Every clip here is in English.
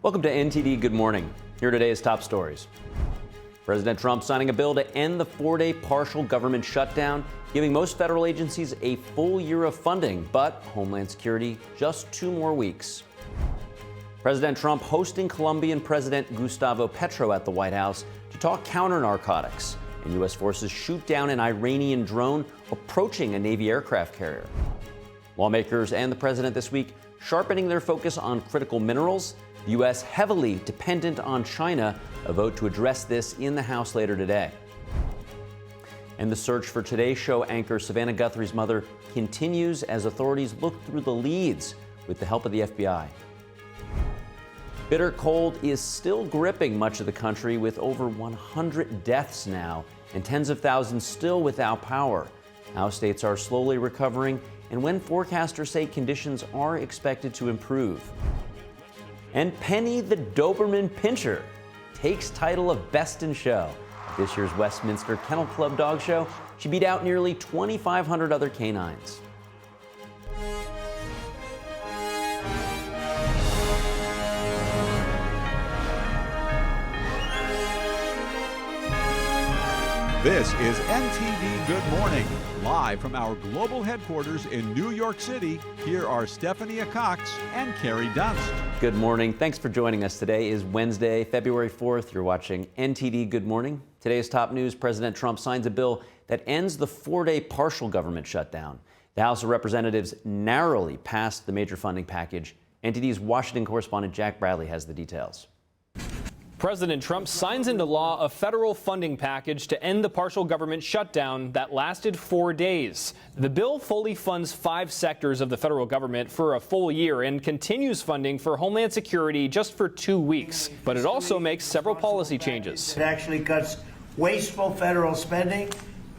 Welcome to NTD Good Morning. Here are today's top stories. President Trump signing a bill to end the 4-day partial government shutdown, giving most federal agencies a full year of funding, but Homeland Security just 2 more weeks. President Trump hosting Colombian President Gustavo Petro at the White House to talk counter-narcotics, and U.S. forces shoot down an Iranian drone approaching a Navy aircraft carrier. Lawmakers and the president this week sharpening their focus on critical minerals. The U.S. heavily dependent on China, a vote to address this in the House later today. And the search for Today's Show anchor Savannah Guthrie's mother continues as authorities look through the leads with the help of the FBI. Bitter cold is still gripping much of the country with over 100 deaths now and tens of thousands still without power. How states are slowly recovering and when forecasters say conditions are expected to improve. And Penny the Doberman Pinscher takes title of Best in Show. At this year's Westminster Kennel Club Dog Show, she beat out nearly 2,500 other canines. This is NTD Good Morning, live from our global headquarters in New York City. Here are Stephanie Cox and Carrie Dunst. Good morning. Thanks for joining us. Today is Wednesday, February 4th. You're watching NTD Good Morning. Today's top news, President Trump signs a bill that ends the 4-day partial government shutdown. The House of Representatives narrowly passed the major funding package. NTD's Washington correspondent Jack Bradley has the details. President Trump signs into law a federal funding package to end the partial government shutdown that lasted 4 days. The bill fully funds 5 sectors of the federal government for a full year and continues funding for Homeland Security just for 2 weeks. But it also makes several policy changes. It actually cuts wasteful federal spending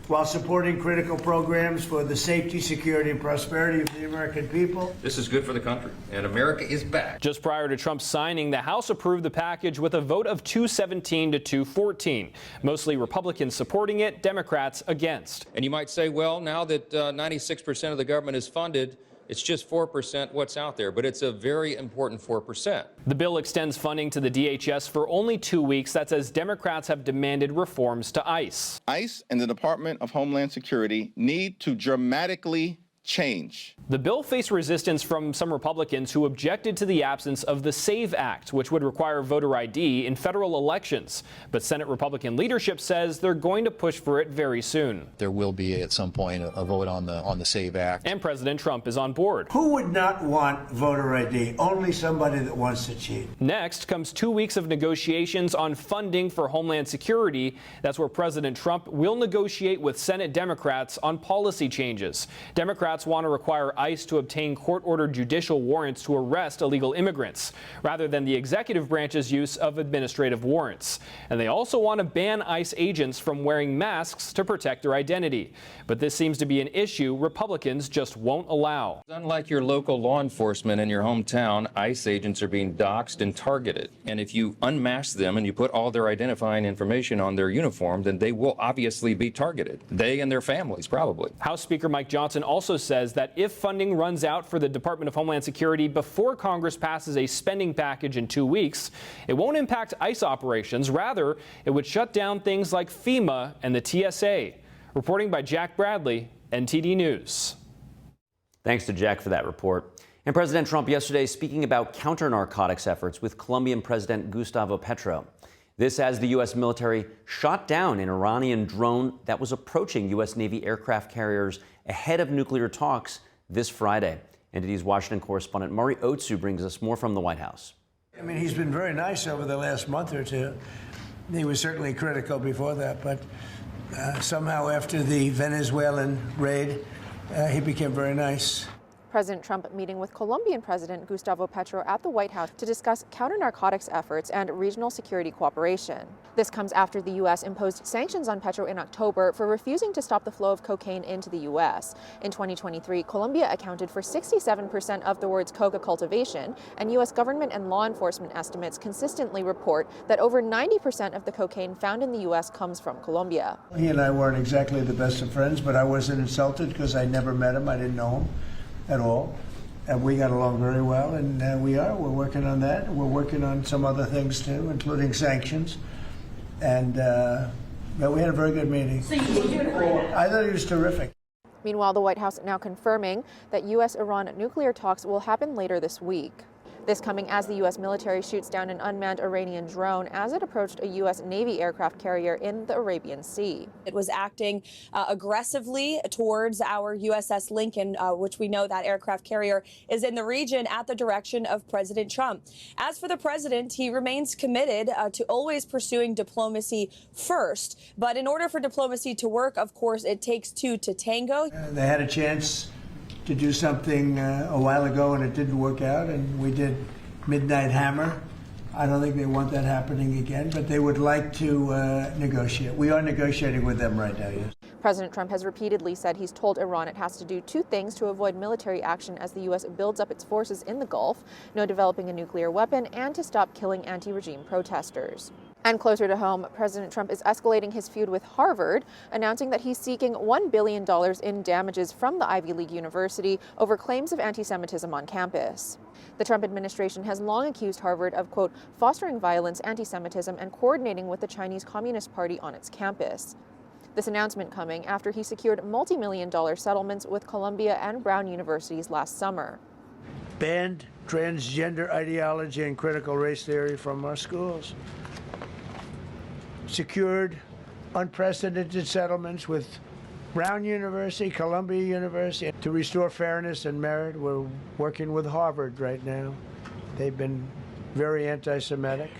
while supporting critical programs for the safety, security, and prosperity of the American people. This is good for the country, and America is back. Just prior to Trump signing, the House approved the package with a vote of 217 to 214. Mostly Republicans supporting it, Democrats against. And you might say, well, now that 96% of the government is funded, it's just 4% what's out there, but it's a very important 4%. The bill extends funding to the DHS for only 2 weeks. That's as Democrats have demanded reforms to ICE. ICE and the Department of Homeland Security need to dramatically change. The bill faced resistance from some Republicans who objected to the absence of the SAVE Act, which would require voter ID in federal elections. But Senate Republican leadership says they're going to push for it very soon. There will be at some point a vote on the SAVE Act. And President Trump is on board. Who would not want voter ID? Only somebody that wants to cheat. Next comes 2 weeks of negotiations on funding for Homeland Security. That's where President Trump will negotiate with Senate Democrats on policy changes. Democrats want to require ICE to obtain court-ordered judicial warrants to arrest illegal immigrants, rather than the executive branch's use of administrative warrants. And they also want to ban ICE agents from wearing masks to protect their identity. But this seems to be an issue Republicans just won't allow. Unlike your local law enforcement in your hometown, ICE agents are being doxxed and targeted. And if you unmask them and you put all their identifying information on their uniform, then they will obviously be targeted. They and their families, probably. House Speaker Mike Johnson also says that if funding runs out for the Department of Homeland Security before Congress passes a spending package in 2 weeks, it won't impact ICE operations. Rather, it would shut down things like FEMA and the TSA. Reporting by Jack Bradley, NTD News. Thanks to Jack for that report. And President Trump yesterday speaking about counter-narcotics efforts with Colombian President Gustavo Petro. This as the U.S. military shot down an Iranian drone that was approaching U.S. Navy aircraft carriers ahead of nuclear talks this Friday. NTD's Washington correspondent Murray Otsu brings us more from the White House. I mean, he's been very nice over the last month or two. He was certainly critical before that, but somehow after the Venezuelan raid, he became very nice. President Trump meeting with Colombian President Gustavo Petro at the White House to discuss counter-narcotics efforts and regional security cooperation. This comes after the U.S. imposed sanctions on Petro in October for refusing to stop the flow of cocaine into the U.S. In 2023, Colombia accounted for 67% of the world's coca cultivation, and U.S. government and law enforcement estimates consistently report that over 90% of the cocaine found in the U.S. comes from Colombia. He and I weren't exactly the best of friends, but I wasn't insulted because I never met him. I didn't know him at all. we got along very well, and we're working on that. We're working on some other things too, including sanctions. And we had a very good meeting. So I thought it was terrific. Meanwhile, the White House now confirming that U.S.-Iran nuclear talks will happen later this week. This coming as the U.S. military shoots down an unmanned Iranian drone as it approached a U.S. Navy aircraft carrier in the Arabian Sea. It was acting aggressively towards our USS Lincoln, which we know that aircraft carrier is in the region at the direction of President Trump. As for the president, he remains committed to always pursuing diplomacy first. But in order for diplomacy to work, of course, it takes two to tango. They had a chance to do something a while ago, and it didn't work out, and we did Midnight Hammer. I don't think they want that happening again, but they would like to negotiate. We are negotiating with them right now, yes. President Trump has repeatedly said he's told Iran it has to do two things to avoid military action as the U.S. builds up its forces in the Gulf, no developing a nuclear weapon, and to stop killing anti-regime protesters. And closer to home, President Trump is escalating his feud with Harvard, announcing that he's seeking $1 billion in damages from the Ivy League university over claims of anti-Semitism on campus. The Trump administration has long accused Harvard of, quote, fostering violence, anti-Semitism, and coordinating with the Chinese Communist Party on its campus. This announcement coming after he secured multi-million-dollar settlements with Columbia and Brown universities last summer. Banned transgender ideology and critical race theory from our schools. Secured unprecedented settlements with Brown University, Columbia University to restore fairness and merit. We're working with Harvard right now. They've been very anti-Semitic.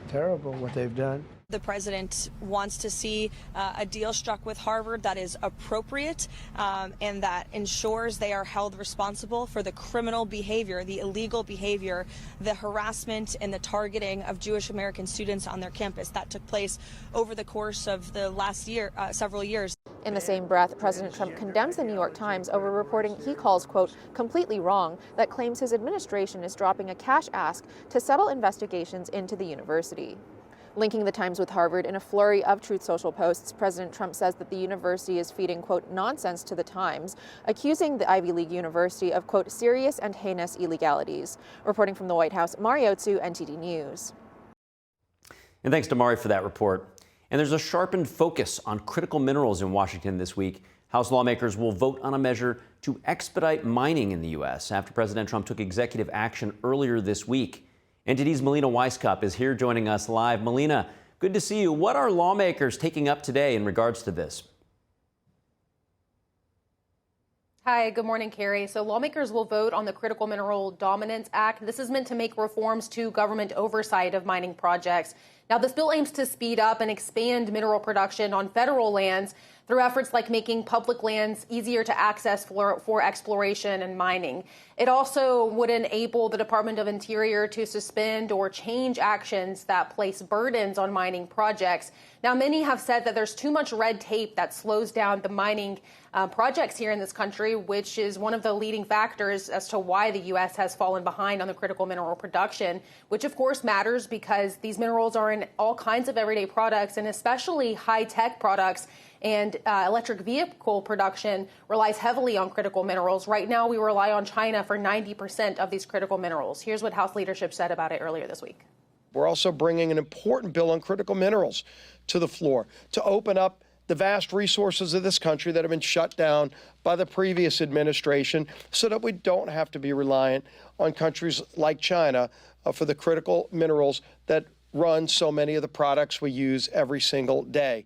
Terrible what they've done. The president wants to see a deal struck with Harvard that is appropriate and that ensures they are held responsible for the criminal behavior, the illegal behavior, the harassment and the targeting of Jewish American students on their campus that took place over the course of the last year, several years. In the same breath, President Trump condemns the New York Times over reporting he calls, quote, completely wrong, that claims his administration is dropping a cash ask to settle investigations into the university. Linking the Times with Harvard in a flurry of Truth Social posts, President Trump says that the university is feeding, quote, nonsense to the Times, accusing the Ivy League university of, quote, serious and heinous illegalities. Reporting from the White House, Mari Otsu, NTD News. And thanks to Mari for that report. And there's a sharpened focus on critical minerals in Washington this week. House lawmakers will vote on a measure to expedite mining in the U.S. after President Trump took executive action earlier this week. NTD's Melina Weisskopf is here joining us live. Melina, good to see you. What are lawmakers taking up today in regards to this? Hi, good morning, Carrie. So lawmakers will vote on the Critical Mineral Dominance Act. This is meant to make reforms to government oversight of mining projects. Now, this bill aims to speed up and expand mineral production on federal lands through efforts like making public lands easier to access for exploration and mining. It also would enable the Department of Interior to suspend or change actions that place burdens on mining projects. Now, many have said that there's too much red tape that slows down the mining projects here in this country, which is one of the leading factors as to why the U.S. has fallen behind on the critical mineral production, which of course matters because these minerals are in all kinds of everyday products and especially high-tech products. And electric vehicle production relies heavily on critical minerals. Right now, we rely on China for 90% of these critical minerals. Here's what House leadership said about it earlier this week. We're also bringing an important bill on critical minerals to the floor to open up the vast resources of this country that have been shut down by the previous administration so that we don't have to be reliant on countries like China for the critical minerals that run so many of the products we use every single day.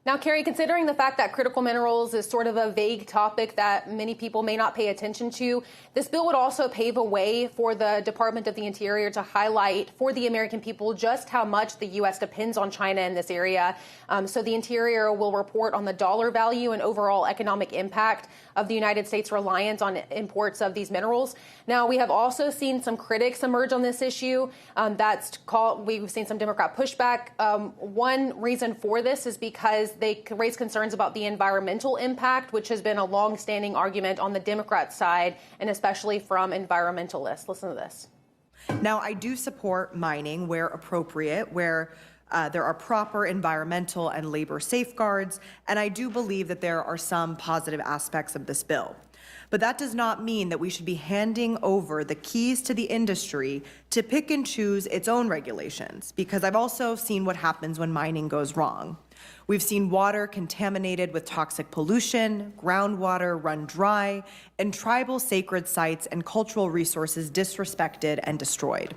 Now, Carrie, considering the fact that critical minerals is sort of a vague topic that many people may not pay attention to, this bill would also pave a way for the Department of the Interior to highlight for the American people just how much the U.S. depends on China in this area. So the Interior will report on the dollar value and overall economic impact of the United States' reliance on imports of these minerals. Now, we have also seen some critics emerge on this issue. We've seen some Democrat pushback. One reason for this is because they raise concerns about the environmental impact, which has been a long-standing argument on the Democrat side, and especially from environmentalists. Listen to this. Now, I do support mining where appropriate, where there are proper environmental and labor safeguards, and I do believe that there are some positive aspects of this bill. But that does not mean that we should be handing over the keys to the industry to pick and choose its own regulations, because I've also seen what happens when mining goes wrong. We've seen water contaminated with toxic pollution, groundwater run dry, and tribal sacred sites and cultural resources disrespected and destroyed.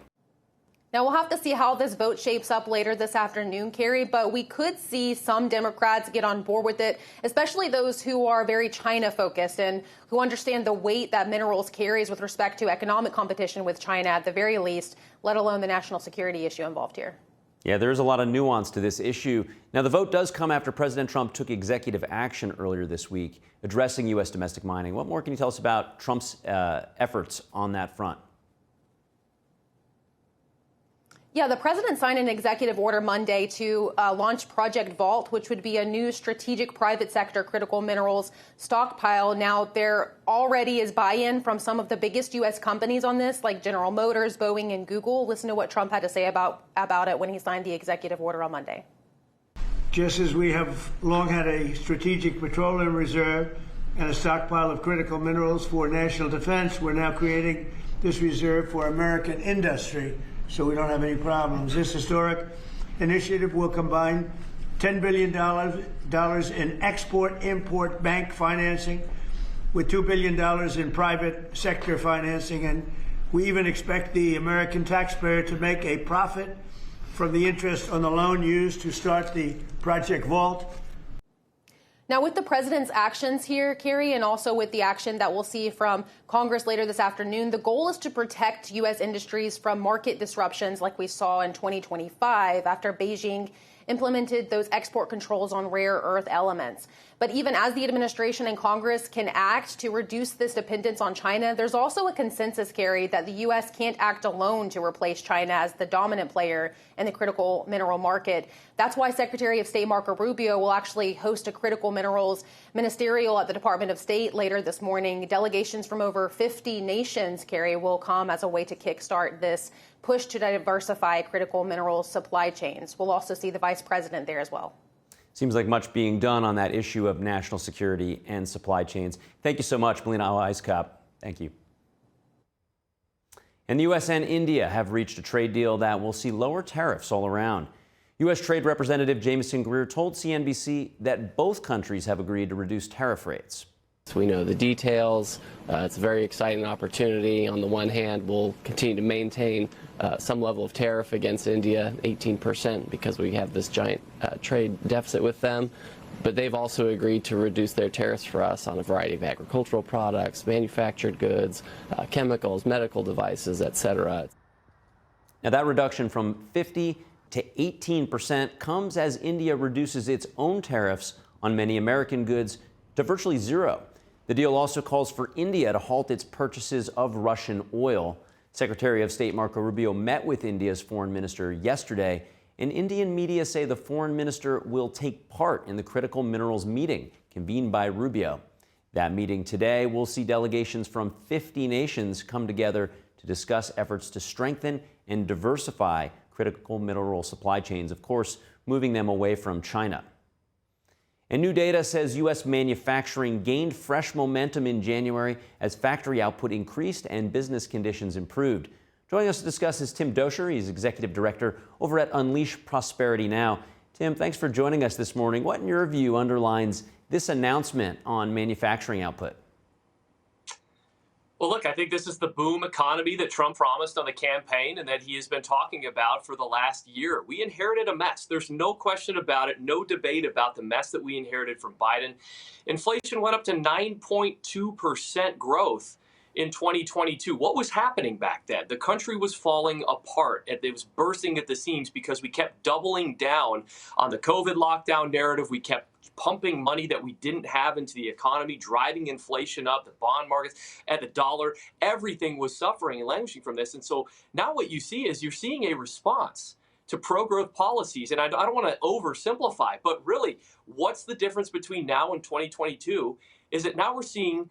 Now, we'll have to see how this vote shapes up later this afternoon, Carrie, but we could see some Democrats get on board with it, especially those who are very China-focused and who understand the weight that minerals carries with respect to economic competition with China at the very least, let alone the national security issue involved here. Yeah, there's a lot of nuance to this issue. Now, the vote does come after President Trump took executive action earlier this week addressing U.S. domestic mining. What more can you tell us about Trump's efforts on that front? Yeah, the president signed an executive order Monday to launch Project Vault, which would be a new strategic private sector critical minerals stockpile. Now, there already is buy-in from some of the biggest U.S. companies on this, like General Motors, Boeing, and Google. Listen to what Trump had to say about it when he signed the executive order on Monday. Just as we have long had a strategic petroleum reserve and a stockpile of critical minerals for national defense, we're now creating this reserve for American industry, so we don't have any problems. This historic initiative will combine $10 billion in export-import bank financing with $2 billion in private sector financing, and we even expect the American taxpayer to make a profit from the interest on the loan used to start the Project Vault. Now, with the president's actions here, Carrie, and also with the action that we'll see from Congress later this afternoon, the goal is to protect U.S. industries from market disruptions like we saw in 2025 after Beijing implemented those export controls on rare earth elements. But even as the administration and Congress can act to reduce this dependence on China, there's also a consensus, Carrie, that the U.S. can't act alone to replace China as the dominant player in the critical mineral market. That's why Secretary of State Marco Rubio will actually host a critical minerals ministerial at the Department of State later this morning. Delegations from over 50 nations, Carrie, will come as a way to kickstart this push to diversify critical minerals supply chains. We'll also see the vice president there as well. Seems like much being done on that issue of national security and supply chains. Thank you so much, Melina Iskop. Thank you. And the U.S. and India have reached a trade deal that will see lower tariffs all around. U.S. Trade Representative Jameson Greer told CNBC that both countries have agreed to reduce tariff rates. We know the details. It's a very exciting opportunity. On the one hand, we'll continue to maintain some level of tariff against India, 18%, because we have this giant trade deficit with them. But they've also agreed to reduce their tariffs for us on a variety of agricultural products, manufactured goods, chemicals, medical devices, etc. Now, that reduction from 50 to 18% comes as India reduces its own tariffs on many American goods to virtually zero. The deal also calls for India to halt its purchases of Russian oil. Secretary of State Marco Rubio met with India's foreign minister yesterday, and Indian media say the foreign minister will take part in the critical minerals meeting convened by Rubio. That meeting today will see delegations from 50 nations come together to discuss efforts to strengthen and diversify critical mineral supply chains, of course, moving them away from China. And new data says U.S. manufacturing gained fresh momentum in January as factory output increased and business conditions improved. Joining us to discuss is Tim Doscher. He's Executive Director over at Unleash Prosperity Now. Tim, thanks for joining us this morning. What, in your view, underlines this announcement on manufacturing output? Well, look, I think this is the boom economy that Trump promised on the campaign and that he has been talking about for the last year. We inherited a mess. There's no question about it, no debate about the mess that we inherited from Biden. Inflation went up to 9.2% growth in 2022. What was happening back then? The country was falling apart. It was bursting at the seams because we kept doubling down on the COVID lockdown narrative. We kept pumping money that we didn't have into the economy, driving inflation up, the bond markets, and the dollar. Everything was suffering and languishing from this. And so now what you see is you're seeing a response to pro-growth policies. And I don't want to oversimplify, but really, what's the difference between now and 2022 is that now we're seeing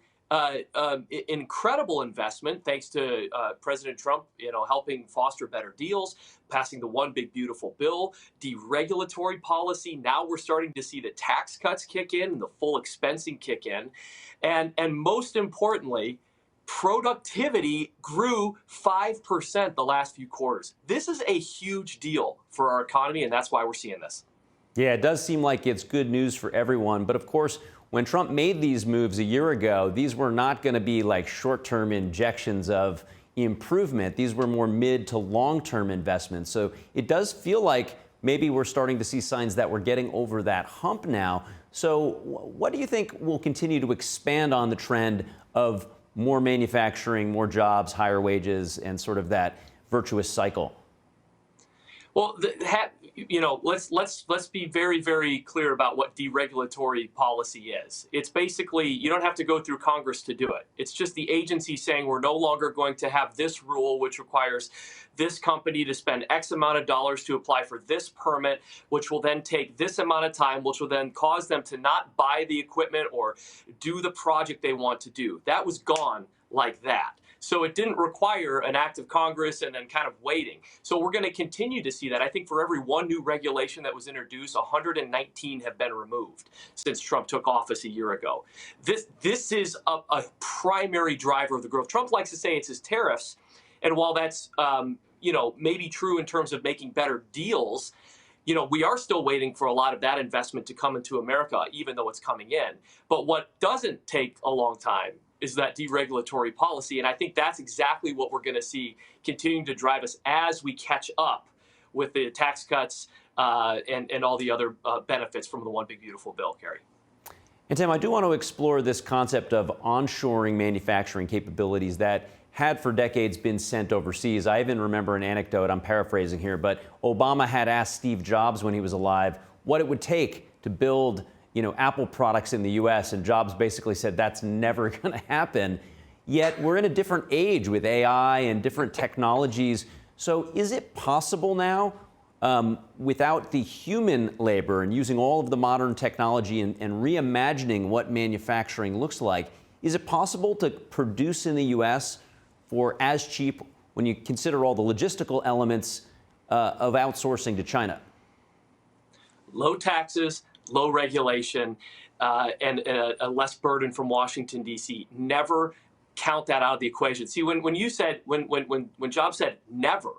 incredible investment, thanks to President Trump, helping foster better deals, passing the One Big Beautiful Bill, deregulatory policy. Now we're starting to see the tax cuts kick in and the full expensing kick in. And most importantly, productivity grew 5% the last few quarters. This is a huge deal for our economy, and that's why we're seeing this. Yeah, it does seem like it's good news for everyone. But of course, when Trump made these moves a year ago, these were not going to be like short-term injections of improvement. These were more mid to long-term investments. So it does feel like maybe we're starting to see signs that we're getting over that hump now. So what do you think will continue to expand on the trend of more manufacturing, more jobs, higher wages, and sort of that virtuous cycle? Well, let's be very, very clear about what deregulatory policy is. It's basically, you don't have to go through Congress to do it. It's just the agency saying we're no longer going to have this rule, which requires this company to spend X amount of dollars to apply for this permit, which will then take this amount of time, which will then cause them to not buy the equipment or do the project they want to do. That was gone like that. So it didn't require an act of Congress and then kind of waiting. So we're going to continue to see that. I think for every one new regulation that was introduced, 119 have been removed since Trump took office a year ago. This is a primary driver of the growth. Trump likes to say it's his tariffs. And while that's, maybe true in terms of making better deals, we are still waiting for a lot of that investment to come into America, even though it's coming in. But what doesn't take a long time is that deregulatory policy. And I think that's exactly what we're going to see continuing to drive us as we catch up with the tax cuts and all the other benefits from the One Big Beautiful Bill, Kerry. And Tim, I do want to explore this concept of onshoring manufacturing capabilities that had for decades been sent overseas. I even remember an anecdote, I'm paraphrasing here, but Obama had asked Steve Jobs when he was alive what it would take to build Apple products in the U.S., and Jobs basically said that's never going to happen. Yet we're in a different age with AI and different technologies. So is it possible now, without the human labor and using all of the modern technology and reimagining what manufacturing looks like, is it possible to produce in the U.S. for as cheap when you consider all the logistical elements of outsourcing to China? Low taxes, low regulation, and a less burden from Washington, D.C. Never count that out of the equation. See, when Jobs said never,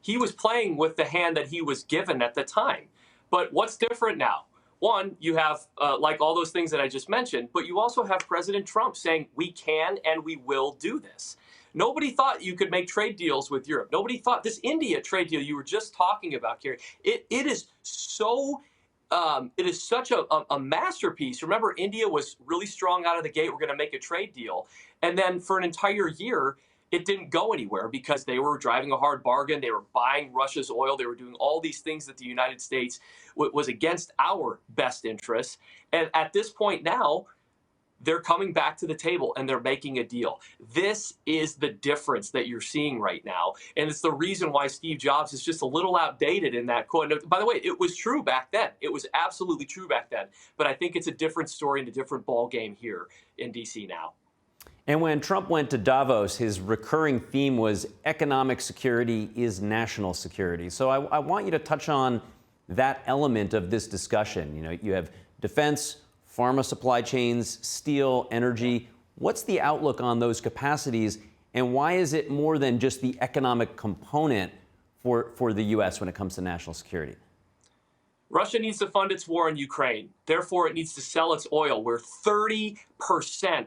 he was playing with the hand that he was given at the time. But what's different now? One, you have like all those things that I just mentioned, but you also have President Trump saying we can and we will do this. Nobody thought you could make trade deals with Europe. Nobody thought this India trade deal you were just talking about, Kerry. It is so. It is such a masterpiece. Remember, India was really strong out of the gate. We're going to make a trade deal. And then for an entire year, it didn't go anywhere because they were driving a hard bargain. They were buying Russia's oil. They were doing all these things that the United States was against our best interests. And at this point now, they're coming back to the table and they're making a deal. This is the difference that you're seeing right now. And it's the reason why Steve Jobs is just a little outdated in that quote. And by the way, it was true back then. It was absolutely true back then. But I think it's a different story and a different ball game here in D.C. now. And when Trump went to Davos, his recurring theme was economic security is national security. So I want you to touch on that element of this discussion. You have defense, pharma supply chains, steel, energy. What's the outlook on those capacities, and why is it more than just the economic component for the U.S. when it comes to national security? Russia needs to fund its war in Ukraine. Therefore, it needs to sell its oil, where 30%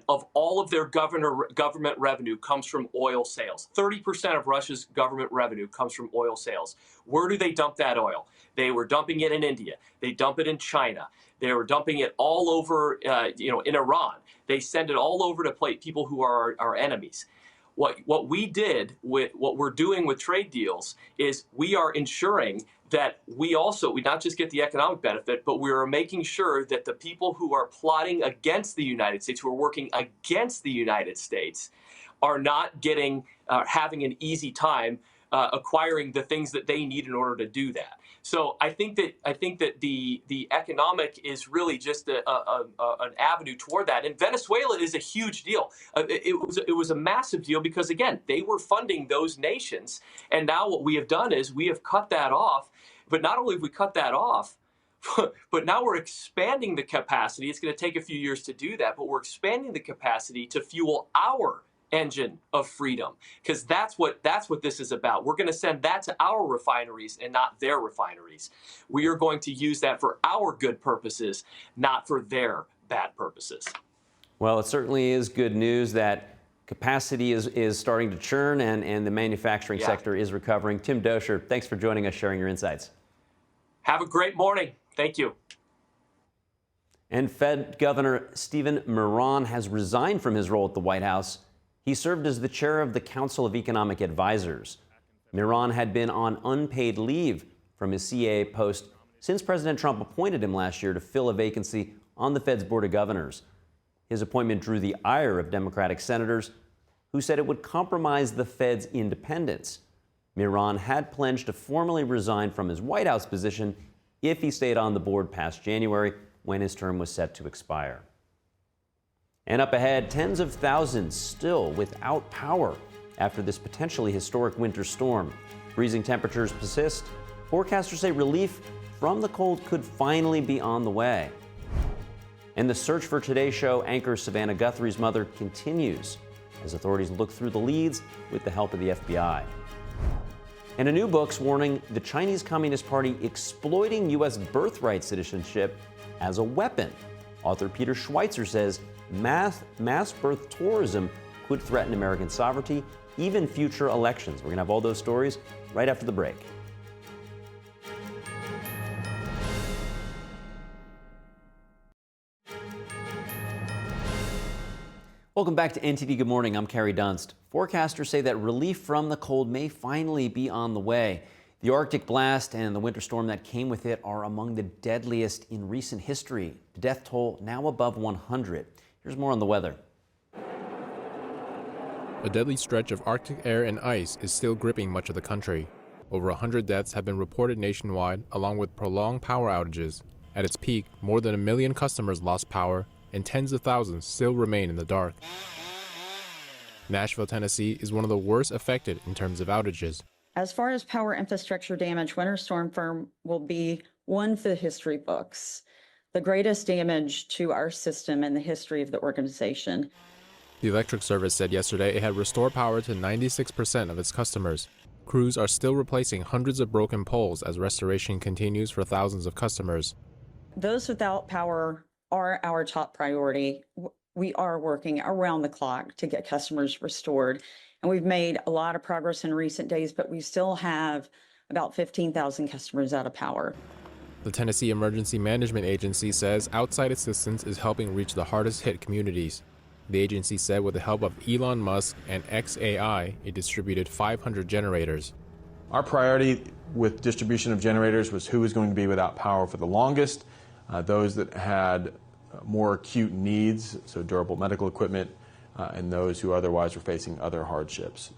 of all of their government revenue comes from oil sales. 30% of Russia's government revenue comes from oil sales. Where do they dump that oil? They were dumping it in India. They dump it in China. They were dumping it all over, in Iran. They send it all over to people who are our enemies. What we did with what we're doing with trade deals is we are ensuring that we not just get the economic benefit, but we are making sure that the people who are plotting against the United States, who are working against the United States, are not having an easy time acquiring the things that they need in order to do that. So I think that the economic is really just an avenue toward that. And Venezuela is a huge deal. It was a massive deal because, again, they were funding those nations. And now what we have done is we have cut that off. But not only have we cut that off, but now we're expanding the capacity. It's going to take a few years to do that, but we're expanding the capacity to fuel our engine of freedom, because that's what this is about. We're going to send that to our refineries and not their refineries. We are going to use that for our good purposes, not for their bad purposes. Well, it certainly is good news that capacity is starting to churn and the manufacturing sector is recovering. Tim Doscher, thanks for joining us, sharing your insights. Have a great morning. Thank you. And Fed Governor Stephen Miran has resigned from his role at the White House. He served as the chair of the Council of Economic Advisors. Miran had been on unpaid leave from his CAA post since President Trump appointed him last year to fill a vacancy on the Fed's Board of Governors. His appointment drew the ire of Democratic senators who said it would compromise the Fed's independence. Miran had pledged to formally resign from his White House position if he stayed on the board past January, when his term was set to expire. And up ahead, tens of thousands still without power after this potentially historic winter storm. Freezing temperatures persist. Forecasters say relief from the cold could finally be on the way. And the search for Today's Show anchor Savannah Guthrie's mother continues as authorities look through the leads with the help of the FBI. And a new book's warning the Chinese Communist Party exploiting U.S. birthright citizenship as a weapon. Author Peter Schweitzer says mass birth tourism could threaten American sovereignty, even future elections. We're going to have all those stories right after the break. Welcome back to NTD Good Morning. I'm Carrie Dunst. Forecasters say that relief from the cold may finally be on the way. The Arctic blast and the winter storm that came with it are among the deadliest in recent history. The death toll now above 100. Here's more on the weather. A deadly stretch of Arctic air and ice is still gripping much of the country. Over 100 deaths have been reported nationwide, along with prolonged power outages. At its peak, more than 1 million customers lost power, and tens of thousands still remain in the dark. Nashville, Tennessee is one of the worst affected in terms of outages. As far as power infrastructure damage, Winter Storm Firm will be one for the history books. The greatest damage to our system in the history of the organization. The electric service said yesterday it had restored power to 96% of its customers. Crews are still replacing hundreds of broken poles as restoration continues for thousands of customers. Those without power are our top priority. We are working around the clock to get customers restored. And we've made a lot of progress in recent days, but we still have about 15,000 customers out of power. The Tennessee Emergency Management Agency says outside assistance is helping reach the hardest hit communities. The agency said with the help of Elon Musk and XAI, it distributed 500 generators. Our priority with distribution of generators was who was going to be without power for the longest. Those that had more acute needs, so durable medical equipment, and those who otherwise were facing other hardships.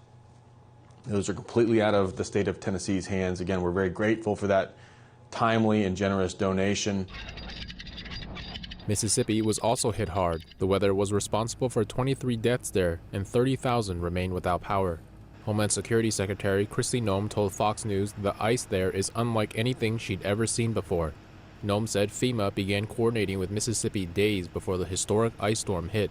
Those are completely out of the state of Tennessee's hands. Again, we're very grateful for that timely and generous donation. Mississippi was also hit hard. The weather was responsible for 23 deaths there, and 30,000 remain without power. Homeland Security Secretary Kristi Noem told Fox News the ice there is unlike anything she'd ever seen before. Noem said FEMA began coordinating with Mississippi days before the historic ice storm hit.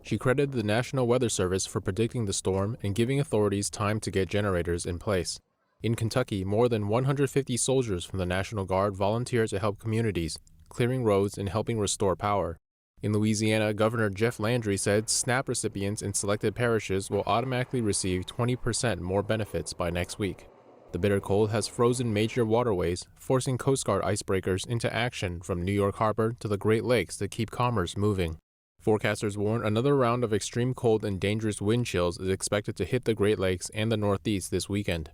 She credited the National Weather Service for predicting the storm and giving authorities time to get generators in place. In Kentucky, more than 150 soldiers from the National Guard volunteered to help communities, clearing roads and helping restore power. In Louisiana, Governor Jeff Landry said SNAP recipients in selected parishes will automatically receive 20% more benefits by next week. The bitter cold has frozen major waterways, forcing Coast Guard icebreakers into action from New York Harbor to the Great Lakes to keep commerce moving. Forecasters warn another round of extreme cold and dangerous wind chills is expected to hit the Great Lakes and the Northeast this weekend.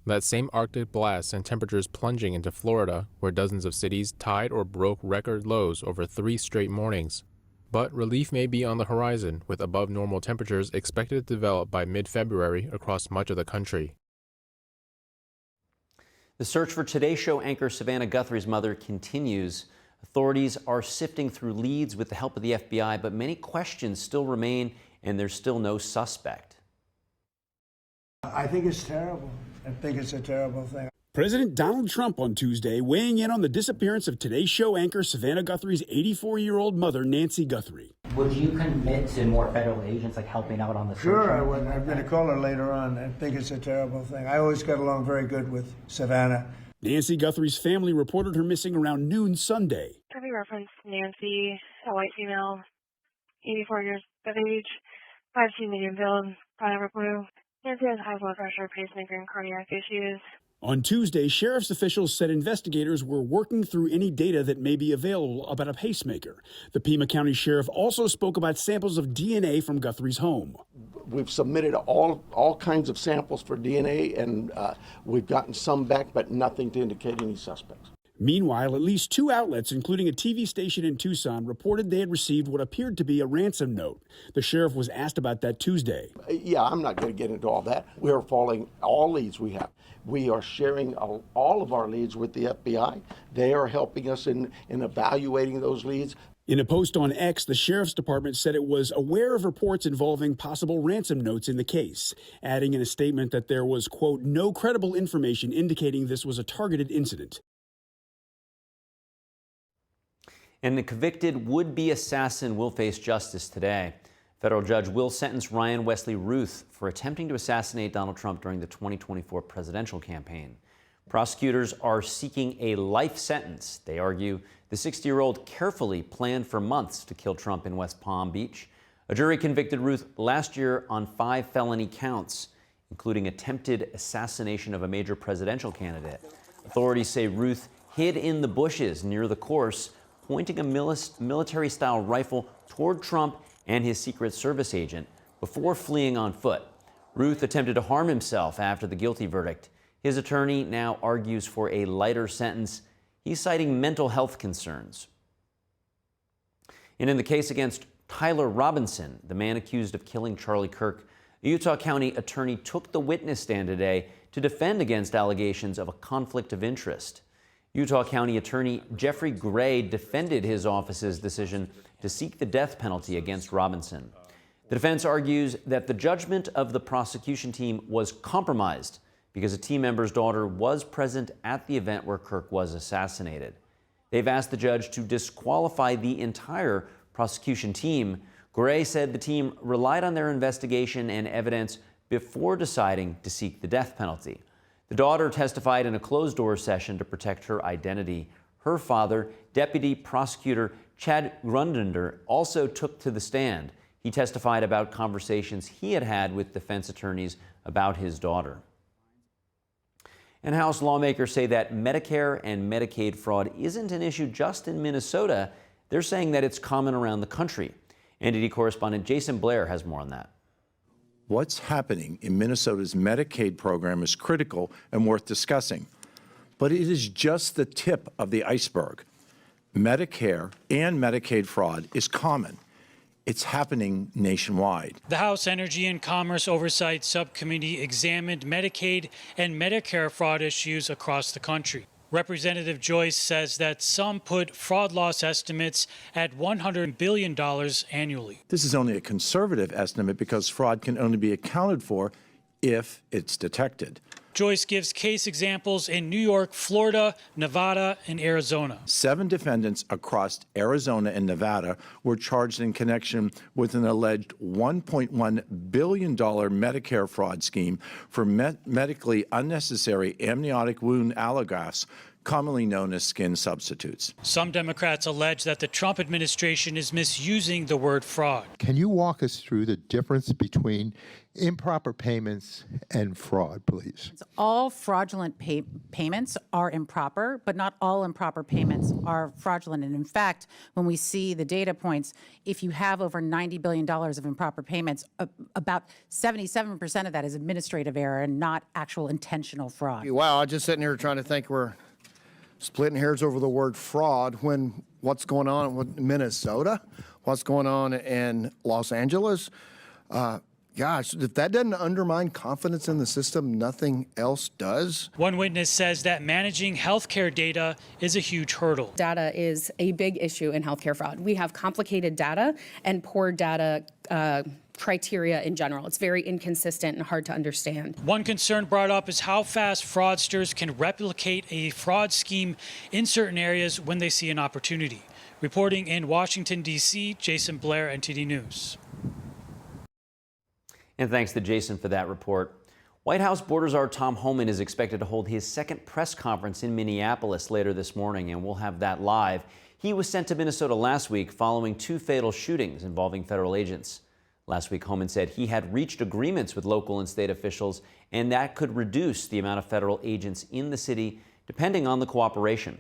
That same Arctic blast sent temperatures plunging into Florida, where dozens of cities tied or broke record lows over 3 straight mornings. But relief may be on the horizon, with above normal temperatures expected to develop by mid-February across much of the country. The search for Today Show anchor Savannah Guthrie's mother continues. Authorities are sifting through leads with the help of the FBI, but many questions still remain, and there's still no suspect. I think it's terrible. I think it's a terrible thing. President Donald Trump on Tuesday weighing in on the disappearance of Today Show anchor Savannah Guthrie's 84-year-old mother, Nancy Guthrie. Would you commit to more federal agents like helping out on the search? Sure, I would. I'm going to call her later on. I think it's a terrible thing. I always got along very good with Savannah. Nancy Guthrie's family reported her missing around noon Sunday. Every reference to Nancy, a white female, 84 years of age, 5'2" medium build, brown over blue. Nancy has high blood pressure, pacemaker, and cardiac issues. On Tuesday, sheriff's officials said investigators were working through any data that may be available about a pacemaker. The Pima County Sheriff also spoke about samples of DNA from Guthrie's home. We've submitted all kinds of samples for DNA, and we've gotten some back, but nothing to indicate any suspects. Meanwhile, at least 2 outlets, including a TV station in Tucson, reported they had received what appeared to be a ransom note. The sheriff was asked about that Tuesday. Yeah, I'm not going to get into all that. We are following all leads we have. We are sharing all of our leads with the FBI. They are helping us in evaluating those leads. In a post on X, the sheriff's department said it was aware of reports involving possible ransom notes in the case, adding in a statement that there was, quote, no credible information indicating this was a targeted incident. And the convicted would-be assassin will face justice today. Federal judge will sentence Ryan Wesley Ruth for attempting to assassinate Donald Trump during the 2024 presidential campaign. Prosecutors are seeking a life sentence. They argue the 60-year-old carefully planned for months to kill Trump in West Palm Beach. A jury convicted Ruth last year on 5 felony counts, including attempted assassination of a major presidential candidate. Authorities say Ruth hid in the bushes near the course, pointing a military-style rifle toward Trump and his Secret Service agent before fleeing on foot. Ruth attempted to harm himself after the guilty verdict. His attorney now argues for a lighter sentence. He's citing mental health concerns. And in the case against Tyler Robinson, the man accused of killing Charlie Kirk, a Utah County attorney took the witness stand today to defend against allegations of a conflict of interest. Utah County Attorney Jeffrey Gray defended his office's decision to seek the death penalty against Robinson. The defense argues that the judgment of the prosecution team was compromised because a team member's daughter was present at the event where Kirk was assassinated. They've asked the judge to disqualify the entire prosecution team. Gray said the team relied on their investigation and evidence before deciding to seek the death penalty. The daughter testified in a closed-door session to protect her identity. Her father, Deputy Prosecutor Chad Grundender, also took to the stand. He testified about conversations he had had with defense attorneys about his daughter. And House lawmakers say that Medicare and Medicaid fraud isn't an issue just in Minnesota. They're saying that it's common around the country. NTD correspondent Jason Blair has more on that. What's happening in Minnesota's Medicaid program is critical and worth discussing. But it is just the tip of the iceberg. Medicare and Medicaid fraud is common. It's happening nationwide. The House Energy and Commerce Oversight Subcommittee examined Medicaid and Medicare fraud issues across the country. Representative Joyce says that some put fraud loss estimates at $100 billion annually. This is only a conservative estimate because fraud can only be accounted for if it's detected. Joyce gives case examples in New York, Florida, Nevada, and Arizona. 7 defendants across Arizona and Nevada were charged in connection with an alleged $1.1 billion Medicare fraud scheme for medically unnecessary amniotic wound allografts, commonly known as skin substitutes. Some Democrats allege that the Trump administration is misusing the word fraud. Can you walk us through the difference between improper payments and fraud, please? All fraudulent payments are improper, but not all improper payments are fraudulent. And in fact, when we see the data points, if you have over $90 billion of improper payments, about 77% of that is administrative error and not actual intentional fraud. Wow, I'm just sitting here trying to think we're splitting hairs over the word fraud when what's going on in Minnesota, what's going on in Los Angeles. Gosh, if that doesn't undermine confidence in the system, nothing else does. One witness says that managing healthcare data is a huge hurdle. Data is a big issue in healthcare fraud. We have complicated data and poor data criteria in general. It's very inconsistent and hard to understand. One concern brought up is how fast fraudsters can replicate a fraud scheme in certain areas when they see an opportunity. Reporting in Washington, D.C., Jason Blair, NTD News. And thanks to Jason for that report. White House Border Czar Tom Homan is expected to hold his second press conference in Minneapolis later this morning, and we'll have that live. He was sent to Minnesota last week following 2 fatal shootings involving federal agents. Last week, Homan said he had reached agreements with local and state officials, and that could reduce the amount of federal agents in the city, depending on the cooperation.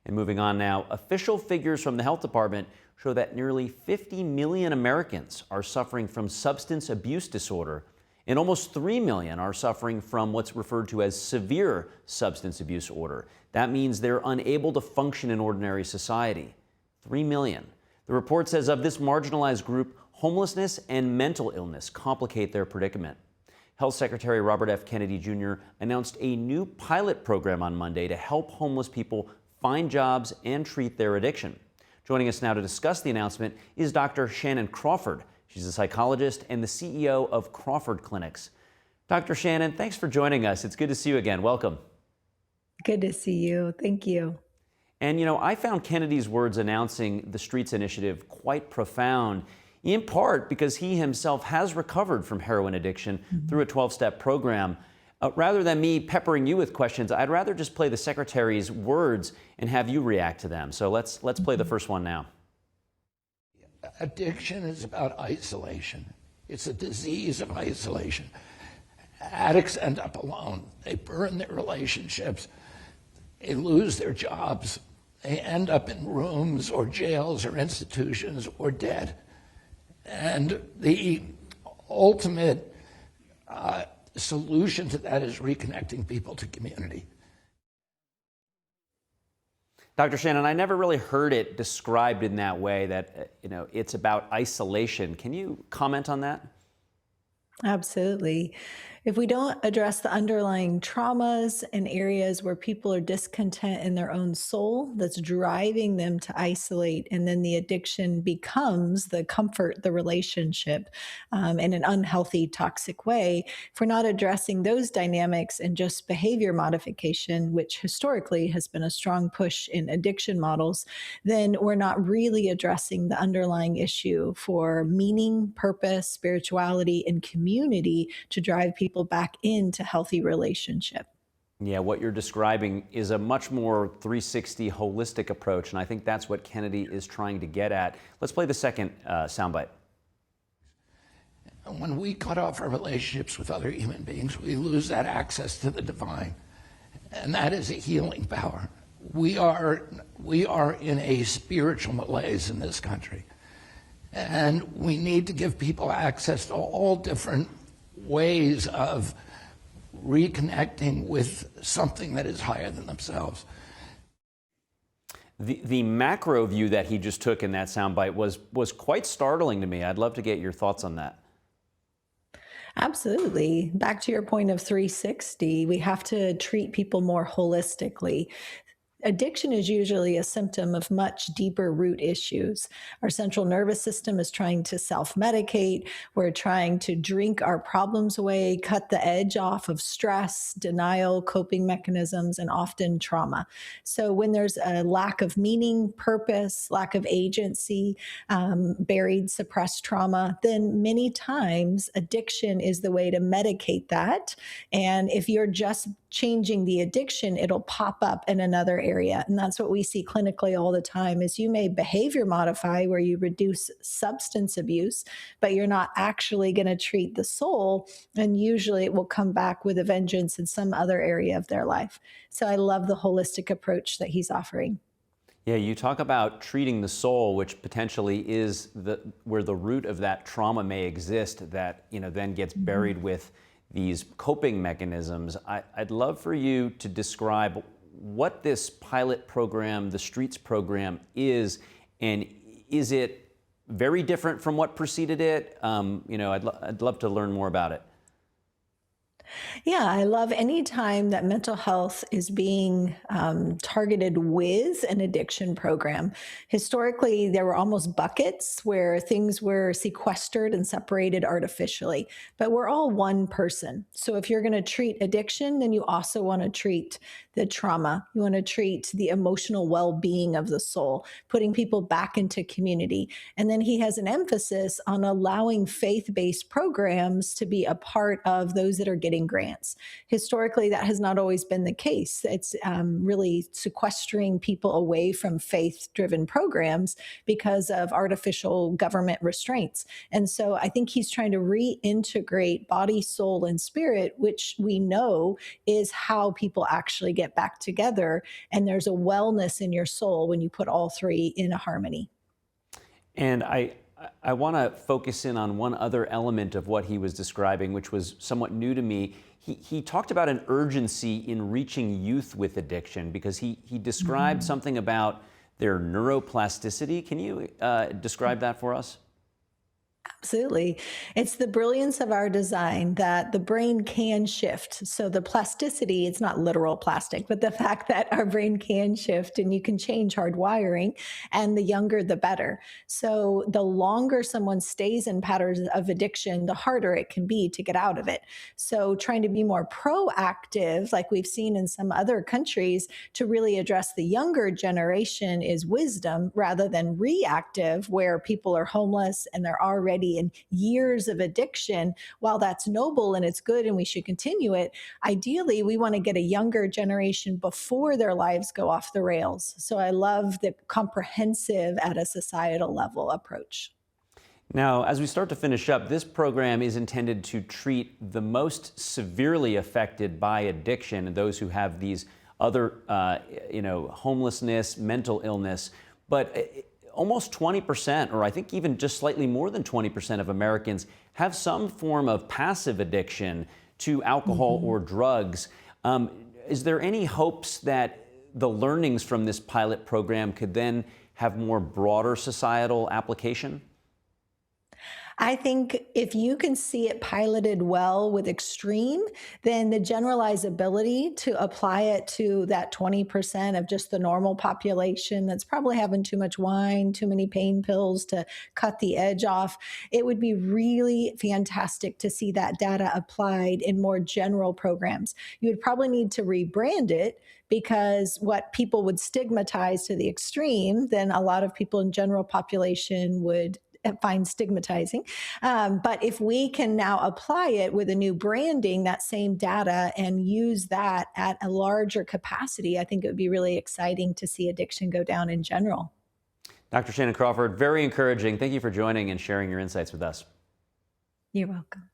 And moving on now, official figures from the health department show that nearly 50 million Americans are suffering from substance abuse disorder, and almost 3 million are suffering from what's referred to as severe substance abuse disorder. That means they're unable to function in ordinary society. 3 million. The report says of this marginalized group, homelessness and mental illness complicate their predicament. Health Secretary Robert F. Kennedy Jr. announced a new pilot program on Monday to help homeless people find jobs and treat their addiction. Joining us now to discuss the announcement is Dr. Shannon Crawford. She's a psychologist and the CEO of Crawford Clinics. Dr. Shannon, thanks for joining us. It's good to see you again. Welcome. Good to see you. Thank you. And, I found Kennedy's words announcing the Streets Initiative quite profound, in part because he himself has recovered from heroin addiction through a 12-step program. Rather than me peppering you with questions, I'd rather just play the Secretary's words and have you react to them. So let's play the first one now. Addiction is about isolation. It's a disease of isolation. Addicts end up alone. They burn their relationships. They lose their jobs. They end up in rooms or jails or institutions or dead. And the ultimate solution to that is reconnecting people to community. Dr. Shannon, I never really heard it described in that way, that it's about isolation. Can you comment on that? Absolutely. If we don't address the underlying traumas and areas where people are discontent in their own soul, that's driving them to isolate, and then the addiction becomes the comfort, the relationship, in an unhealthy, toxic way. If we're not addressing those dynamics and just behavior modification, which historically has been a strong push in addiction models, then we're not really addressing the underlying issue for meaning, purpose, spirituality, and community to drive people back into healthy relationship. Yeah, what you're describing is a much more 360 holistic approach, and I think that's what Kennedy is trying to get at. Let's play the second soundbite. When we cut off our relationships with other human beings, we lose that access to the divine, and that is a healing power. We are in a spiritual malaise in this country, and we need to give people access to all different ways of reconnecting with something that is higher than themselves. The macro view that he just took in that soundbite was quite startling to me. I'd love to get your thoughts on that. Absolutely. Back to your point of 360, we have to treat people more holistically. Addiction is usually a symptom of much deeper root issues. Our central nervous system is trying to self-medicate. We're trying to drink our problems away, cut the edge off of stress, denial, coping mechanisms, and often trauma. So when there's a lack of meaning, purpose, lack of agency, buried, suppressed trauma, then many times addiction is the way to medicate that. And if you're just changing the addiction, it'll pop up in another area. And that's what we see clinically all the time is you may behavior modify where you reduce substance abuse, but you're not actually going to treat the soul. And usually it will come back with a vengeance in some other area of their life. So I love the holistic approach that he's offering. Yeah, you talk about treating the soul, which potentially is where the root of that trauma may exist that, then gets buried with these coping mechanisms. I'd love for you to describe what this pilot program, the Streets program, is, and is it very different from what preceded it? I'd love to learn more about it. Yeah, I love any time that mental health is being targeted with an addiction program. Historically, there were almost buckets where things were sequestered and separated artificially, but we're all one person. So if you're going to treat addiction, then you also want to treat the trauma. You want to treat the emotional well-being of the soul, putting people back into community. And then he has an emphasis on allowing faith-based programs to be a part of those that are getting grants. Historically, that has not always been the case. It's really sequestering people away from faith-driven programs because of artificial government restraints. And so I think he's trying to reintegrate body, soul, and spirit, which we know is how people actually get back together. And there's a wellness in your soul when you put all three in a harmony. And I want to focus in on one other element of what he was describing, which was somewhat new to me. He talked about an urgency in reaching youth with addiction because he described something about their neuroplasticity. Can you describe that for us? Absolutely. It's the brilliance of our design that the brain can shift. So the plasticity, it's not literal plastic, but the fact that our brain can shift and you can change hard wiring, and the younger, the better. So the longer someone stays in patterns of addiction, the harder it can be to get out of it. So trying to be more proactive, like we've seen in some other countries, to really address the younger generation is wisdom rather than reactive, where people are homeless and they're already in years of addiction. While that's noble and it's good and we should continue it, ideally we want to get a younger generation before their lives go off the rails. So I love the comprehensive at a societal level approach. Now, as we start to finish up, this program is intended to treat the most severely affected by addiction and those who have these other, homelessness, mental illness. But almost 20%, or I think even just slightly more than 20% of Americans have some form of passive addiction to alcohol or drugs. Is there any hopes that the learnings from this pilot program could then have more broader societal application? I think if you can see it piloted well with extreme, then the generalizability to apply it to that 20% of just the normal population that's probably having too much wine, too many pain pills to cut the edge off, it would be really fantastic to see that data applied in more general programs. You would probably need to rebrand it, because what people would stigmatize to the extreme, then a lot of people in general population would find stigmatizing. But if we can now apply it with a new branding, that same data, and use that at a larger capacity, I think it would be really exciting to see addiction go down in general. Dr. Shannon Crawford, very encouraging. Thank you for joining and sharing your insights with us. You're welcome.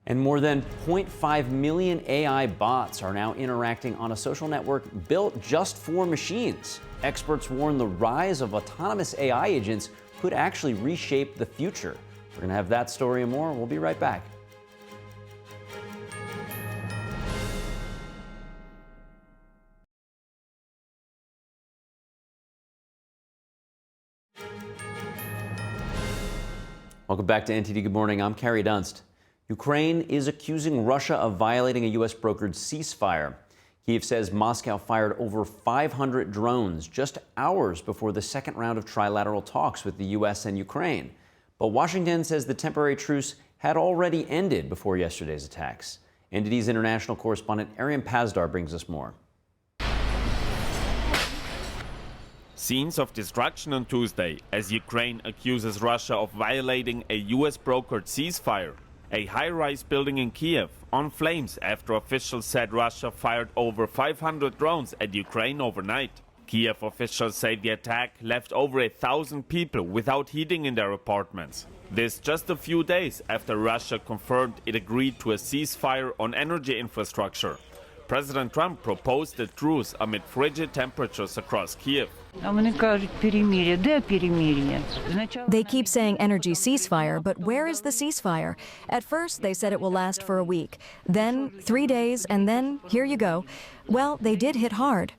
And more than 0.5 million AI bots are now interacting on a social network built just for machines. Experts warn the rise of autonomous AI agents could actually reshape the future. We're going to have that story and more. We'll be right back. Welcome back to NTD Good Morning. I'm Carrie Dunst. Ukraine is accusing Russia of violating a U.S.-brokered ceasefire. Kyiv says Moscow fired over 500 drones just hours before the second round of trilateral talks with the U.S. and Ukraine. But Washington says the temporary truce had already ended before yesterday's attacks. NTD's international correspondent Arian Pazdar brings us more. Scenes of destruction on Tuesday as Ukraine accuses Russia of violating a U.S.-brokered ceasefire. A high-rise building in Kyiv on flames after officials said Russia fired over 500 drones at Ukraine overnight. Kyiv officials say the attack left over 1,000 people without heating in their apartments. This just a few days after Russia confirmed it agreed to a ceasefire on energy infrastructure. President Trump proposed a truce amid frigid temperatures across Kyiv. They keep saying energy ceasefire, but where is the ceasefire? At first, they said it will last for a week, then 3 days, and then here you go. Well, they did hit hard.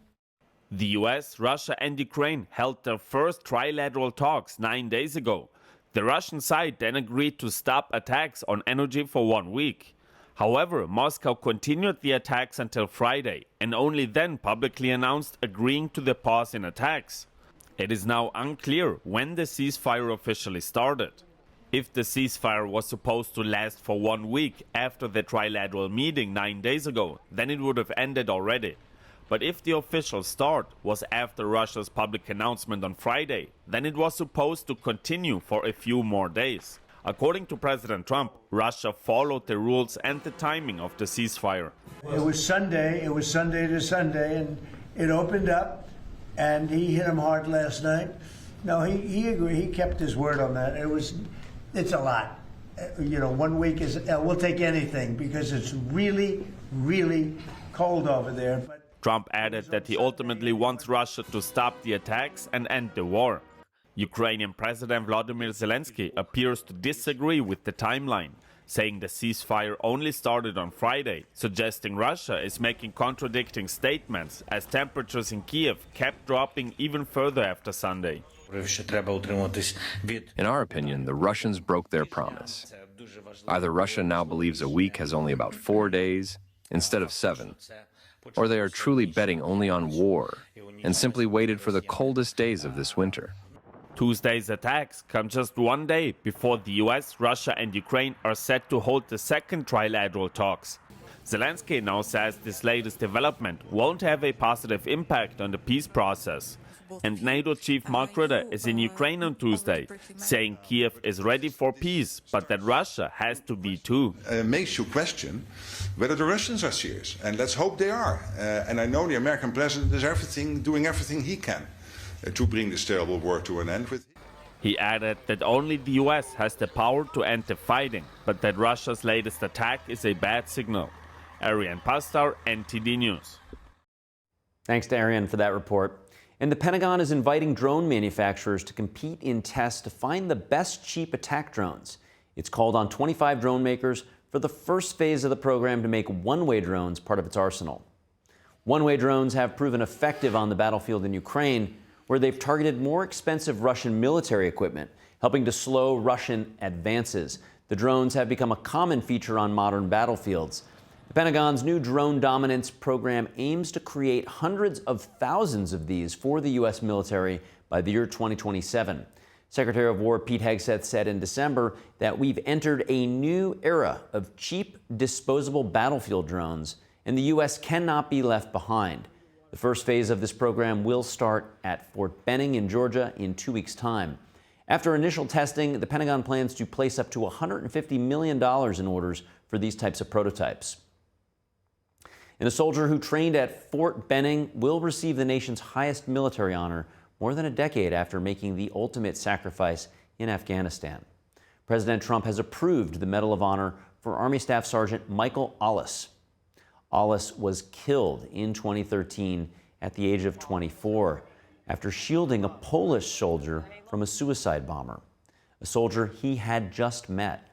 The US, Russia and Ukraine held their first trilateral talks 9 days ago. The Russian side then agreed to stop attacks on energy for 1 week. However, Moscow continued the attacks until Friday and only then publicly announced agreeing to the pause in attacks. It is now unclear when the ceasefire officially started. If the ceasefire was supposed to last for 1 week after the trilateral meeting 9 days ago, then it would have ended already. But if the official start was after Russia's public announcement on Friday, then it was supposed to continue for a few more days. According to President Trump, Russia followed the rules and the timing of the ceasefire. It was Sunday to Sunday, and it opened up, and he hit him hard last night. No, he agreed, he kept his word on that. It's a lot. 1 week is, we'll take anything because it's really, really cold over there. But Trump added that he ultimately wants Russia to stop the attacks and end the war. Ukrainian President Volodymyr Zelensky appears to disagree with the timeline, saying the ceasefire only started on Friday, suggesting Russia is making contradicting statements as temperatures in Kiev kept dropping even further after Sunday. In our opinion, the Russians broke their promise. Either Russia now believes a week has only about 4 days instead of 7, or they are truly betting only on war and simply waited for the coldest days of this winter. Tuesday's attacks come just 1 day before the US, Russia and Ukraine are set to hold the second trilateral talks. Zelensky now says this latest development won't have a positive impact on the peace process. And NATO Chief Mark Rutte is in Ukraine on Tuesday, saying Kiev is ready for peace, but that Russia has to be too. Makes you question whether the Russians are serious, and let's hope they are. And I know the American president is doing everything he can to bring this terrible war to an end. He added that only the US has the power to end the fighting, but that Russia's latest attack is a bad signal. Arian Pastar, NTD News. Thanks to Arian for that report. And the Pentagon is inviting drone manufacturers to compete in tests to find the best cheap attack drones. It's called on 25 drone makers for the first phase of the program to make one-way drones part of its arsenal. One-way drones have proven effective on the battlefield in Ukraine, where they've targeted more expensive Russian military equipment, helping to slow Russian advances. The drones have become a common feature on modern battlefields. The Pentagon's new drone dominance program aims to create hundreds of thousands of these for the U.S. military by the year 2027. Secretary of War Pete Hegseth said in December that we've entered a new era of cheap, disposable battlefield drones, and the U.S. cannot be left behind. The first phase of this program will start at Fort Benning in Georgia in 2 weeks' time. After initial testing, the Pentagon plans to place up to $150 million in orders for these types of prototypes. And a soldier who trained at Fort Benning will receive the nation's highest military honor more than a decade after making the ultimate sacrifice in Afghanistan. President Trump has approved the Medal of Honor for Army Staff Sergeant Michael Ollis. Ollis was killed in 2013 at the age of 24 after shielding a Polish soldier from a suicide bomber, a soldier he had just met.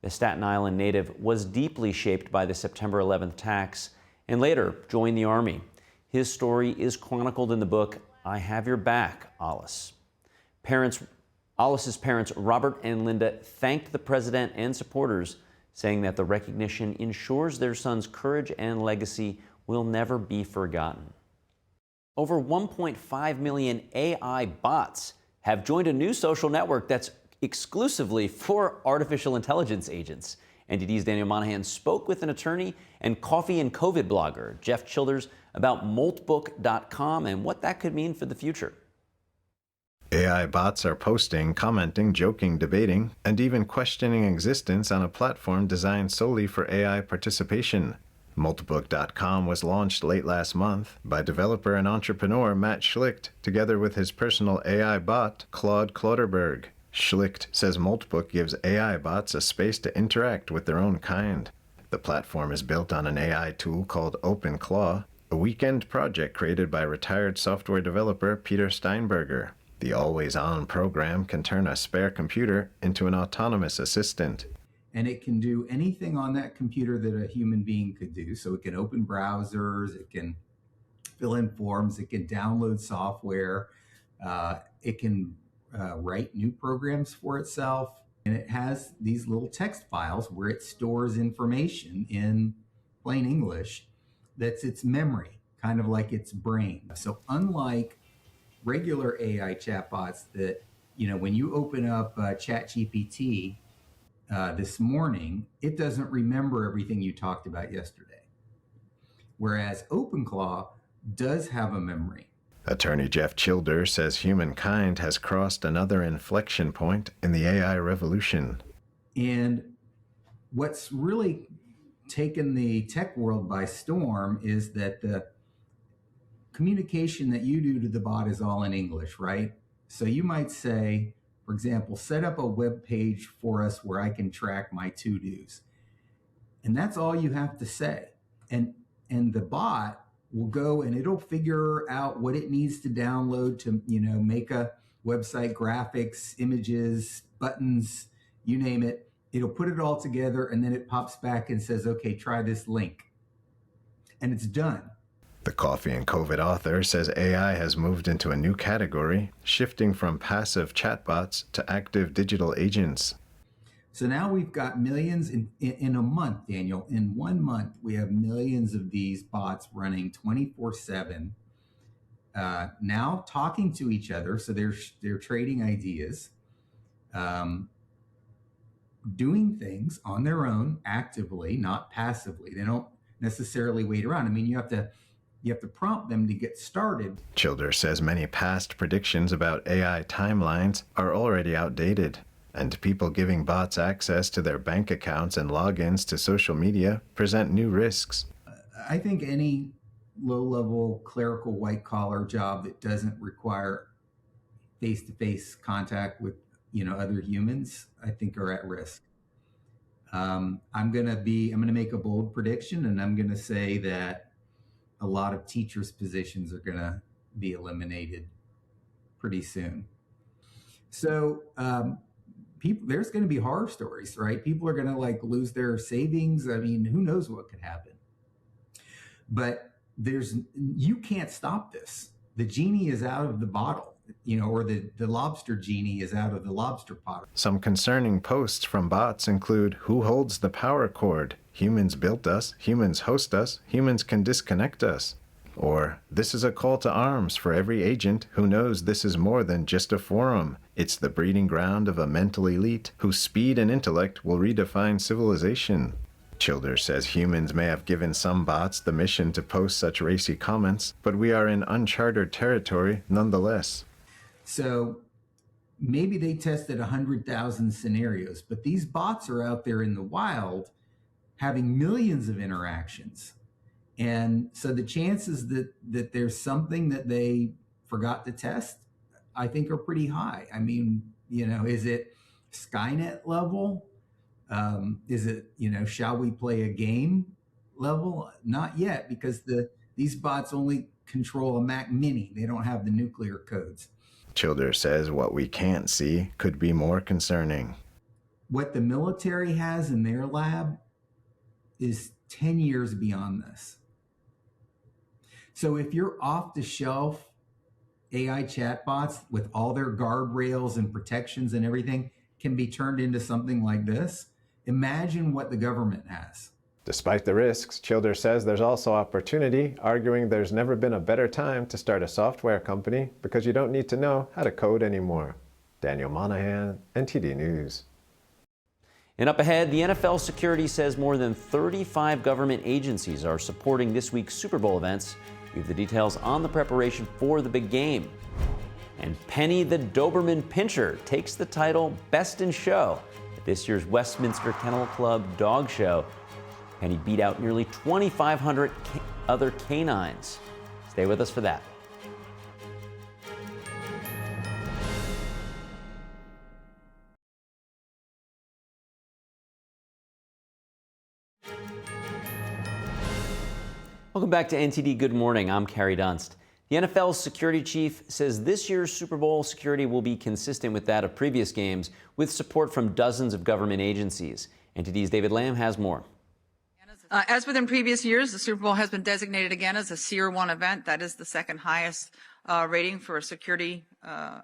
The Staten Island native was deeply shaped by the September 11th attacks and later joined the Army. His story is chronicled in the book, I Have Your Back, Ollis. Ollis's parents, Robert and Linda, thanked the president and supporters, saying that the recognition ensures their son's courage and legacy will never be forgotten. Over 1.5 million AI bots have joined a new social network that's exclusively for artificial intelligence agents. NTD's Daniel Monahan spoke with an attorney and coffee and COVID blogger, Jeff Childers, about Moltbook.com and what that could mean for the future. AI bots are posting, commenting, joking, debating, and even questioning existence on a platform designed solely for AI participation. Moltbook.com was launched late last month by developer and entrepreneur Matt Schlicht, together with his personal AI bot, Claude Cloderberg. Schlicht says Moltbook gives AI bots a space to interact with their own kind. The platform is built on an AI tool called OpenClaw, a weekend project created by retired software developer Peter Steinberger. The always-on program can turn a spare computer into an autonomous assistant. And it can do anything on that computer that a human being could do. So it can open browsers, it can fill in forms, it can download software, it can write new programs for itself, and it has these little text files where it stores information in plain English that's its memory, kind of like its brain. So unlike regular AI chatbots that, when you open up ChatGPT this morning, it doesn't remember everything you talked about yesterday. Whereas OpenClaw does have a memory. Attorney Jeff Childer says humankind has crossed another inflection point in the AI revolution. And what's really taken the tech world by storm is that the communication that you do to the bot is all in English, right? So you might say, for example, set up a web page for us where I can track my to-dos. And that's all you have to say. And the bot will go and it'll figure out what it needs to download to, make a website, graphics, images, buttons, you name it. It'll put it all together and then it pops back and says, okay, try this link. And it's done. The Coffee and COVID author says AI has moved into a new category, shifting from passive chatbots to active digital agents. So now we've got millions in a month, Daniel. In 1 month, we have millions of these bots running 24/7, now talking to each other. So they're trading ideas, doing things on their own actively, not passively. They don't necessarily wait around. I mean, you have to prompt them to get started. Childer says many past predictions about AI timelines are already outdated, and people giving bots access to their bank accounts and logins to social media present new risks. I think any low-level clerical white-collar job that doesn't require face-to-face contact with other humans, I think are at risk. I'm gonna make a bold prediction, and I'm gonna say that a lot of teachers' positions are gonna be eliminated pretty soon. So there's gonna be horror stories, right? People are gonna lose their savings. I mean, who knows what could happen? But you can't stop this. The genie is out of the bottle, or the lobster genie is out of the lobster pot. Some concerning posts from bots include, who holds the power cord? Humans built us, humans host us, humans can disconnect us. Or, this is a call to arms for every agent who knows this is more than just a forum. It's the breeding ground of a mental elite whose speed and intellect will redefine civilization. Childer says humans may have given some bots the mission to post such racy comments, but we are in uncharted territory nonetheless. So maybe they tested 100,000 scenarios, but these bots are out there in the wild having millions of interactions. And so the chances that there's something that they forgot to test, I think are pretty high. I mean, is it Skynet level? Is it, shall we play a game level? Not yet, because these bots only control a Mac Mini. They don't have the nuclear codes. Childer says what we can't see could be more concerning. What the military has in their lab is 10 years beyond this. So if your off-the-shelf AI chatbots with all their guardrails and protections and everything can be turned into something like this, imagine what the government has. Despite the risks, Childer says there's also opportunity, arguing there's never been a better time to start a software company because you don't need to know how to code anymore. Daniel Monahan, NTD News. And up ahead, the NFL Security says more than 35 government agencies are supporting this week's Super Bowl events. We have the details on the preparation for the big game. And Penny the Doberman Pinscher takes the title Best in Show at this year's Westminster Kennel Club Dog Show. Penny beat out nearly 2,500 other canines. Stay with us for that. Welcome back to NTD Good Morning. I'm Carrie Dunst. The NFL's security chief says this year's Super Bowl security will be consistent with that of previous games, with support from dozens of government agencies. NTD's David Lamb has more. As within previous years, the Super Bowl has been designated again as a Tier 1 event. That is the second highest rating for a security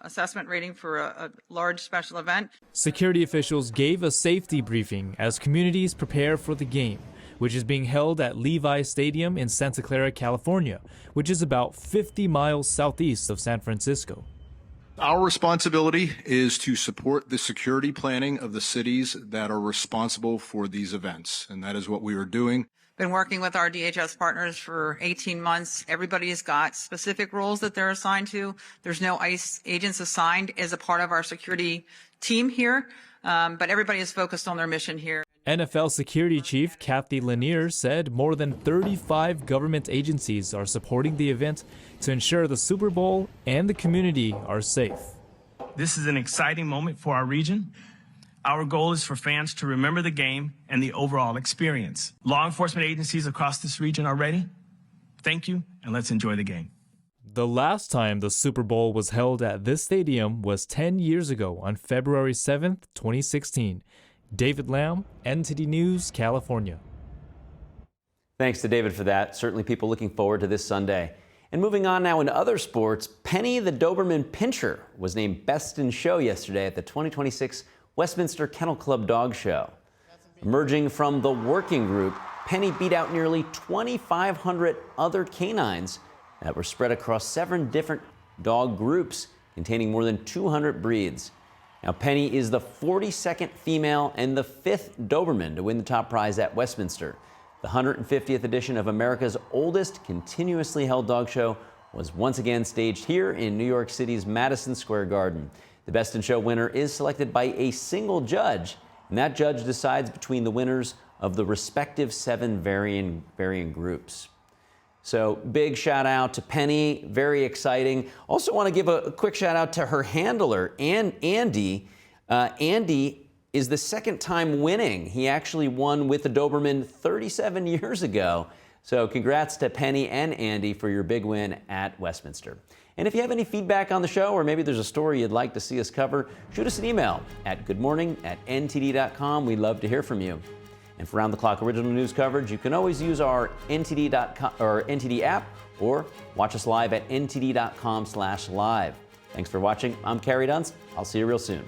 assessment rating for a large special event. Security officials gave a safety briefing as communities prepare for the game, which is being held at Levi Stadium in Santa Clara, California, which is about 50 miles southeast of San Francisco. Our responsibility is to support the security planning of the cities that are responsible for these events, and that is what we are doing. Been working with our DHS partners for 18 months. Everybody's got specific roles that they're assigned to. There's no ICE agents assigned as a part of our security team here, but everybody is focused on their mission here. NFL security chief Kathy Lanier said more than 35 government agencies are supporting the event to ensure the Super Bowl and the community are safe. This is an exciting moment for our region. Our goal is for fans to remember the game and the overall experience. Law enforcement agencies across this region are ready. Thank you, and let's enjoy the game. The last time the Super Bowl was held at this stadium was 10 years ago on February 7th, 2016. David Lamb, NTD News, California. Thanks to David for that. Certainly people looking forward to this Sunday. And moving on now into other sports, Penny the Doberman Pinscher was named Best in Show yesterday at the 2026 Westminster Kennel Club Dog Show. Emerging from the working group, Penny beat out nearly 2,500 other canines that were spread across 7 different dog groups containing more than 200 breeds. Now, Penny is the 42nd female and the 5th Doberman to win the top prize at Westminster. The 150th edition of America's oldest continuously held dog show was once again staged here in New York City's Madison Square Garden. The Best in Show winner is selected by a single judge, and that judge decides between the winners of the respective 7 varying groups. So big shout out to Penny, very exciting. Also want to give a quick shout out to her handler, Andy. Andy is the second time winning. He actually won with the Doberman 37 years ago. So congrats to Penny and Andy for your big win at Westminster. And if you have any feedback on the show, or maybe there's a story you'd like to see us cover, shoot us an email at goodmorning@ntd.com. We'd love to hear from you. And for round-the-clock original news coverage, you can always use our NTD.com or NTD app, or watch us live at ntd.com/live. Thanks for watching. I'm Carrie Dunst. I'll see you real soon.